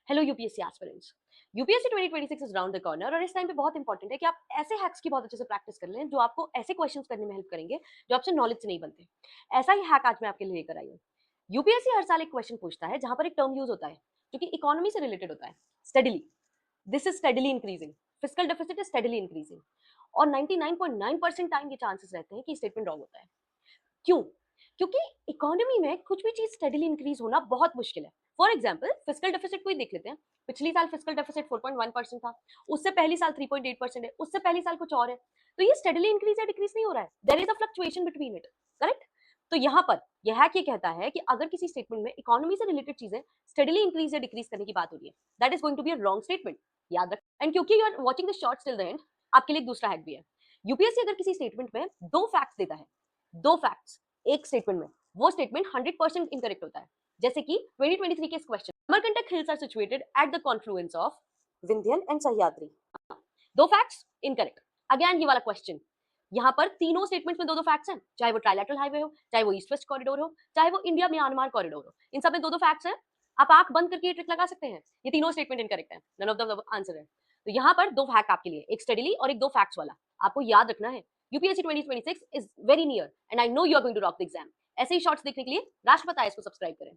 Hello UPSC aspirants. UPSC 2026 is round the corner और इस time पे बहुत इंपॉर्टेंट है कि आप ऐसे हैक्स की बहुत अच्छे से प्रैक्टिस कर लें जो आपको ऐसे क्वेश्चंस करने में हेल्प करेंगे जो आपसे नॉलेज से नहीं बनते। ऐसा ही हैक आज मैं आपके लिए लेकर आई हूँ। यूपीएससी हर साल एक क्वेश्चन पूछता है जहां पर एक टर्म यूज होता है जो कि इकोनॉमी से रिलेटेड होता है। Steadily, this is steadily increasing, fiscal deficit is steadily increasing. और 99.9% टाइम ये चांसेस रहते हैं कि स्टेटमेंट रॉन्ग होता है। क्यों? क्योंकि इकोनॉमी में कुछ भी चीज स्टेडीली इंक्रीज होना बहुत मुश्किल है। फॉर एग्जाम्पल फिजिकल डेफिसिट को ही देख लेते हैं। पिछली साल फिजिकल डेफिसिट 4.1% था, उससे पहली साल 3.8% है, उससे पहली साल कुछ और है। तो ये स्टेडीली इंक्रीज या डिक्रीज नहीं हो रहा है, there is a fluctuation between it. Correct? तो यहाँ पर यह है कि कहता है कि अगर किसी स्टेटमेंट में इकोनॉमी से रिलेटेड चीजें स्टेडीली इंक्रीज या डिक्रीज करने की बात हो रही है, that is going to be a wrong statement. याद रख। एंड क्योंकि you are watching the shorts till the end, आपके लिए एक दूसरा हैक भी है। यूपीएससी अगर किसी स्टेटमेंट में दो फैक्ट्स देता है, दो फैक्ट्स एक स्टेटमेंट में, वो स्टेटमेंट 100% इनकरेक्ट होता है। जैसे कि 2023 के इस question, Amarkantak hills are situated at the confluence of Vindhyan and Sahyadri. दो फैक्ट्स इनकरेक्ट। अगेन ये वाला क्वेश्चन, यहाँ पर तीनों स्टेटमेंट्स में दो दो फैक्ट्स हैं, चाहे वो ट्राइलैटरल हाईवे हो, चाहे वो ईस्ट वेस्ट कॉरिडोर हो, चाहे वो इंडिया म्यांमार कॉरिडोर हो, इन सब में दो दो फैक्ट्स हैं। आप आंख बंद करके ये ट्रिक लगा सकते हैं, ये तीनों स्टेटमेंट इनकरेक्ट है, नन ऑफ द आंसर है। तो यहाँ पर दो फैक्ट आपके लिए, एक स्टडीली और एक दो फैक्ट्स वाला, आपको याद रखना है। UPSC 2026 is very near and I know you are going to rock the exam. ऐसे ही शॉर्ट्स देखने के लिए राष्ट्रपति आईएएस को सब्सक्राइब करें।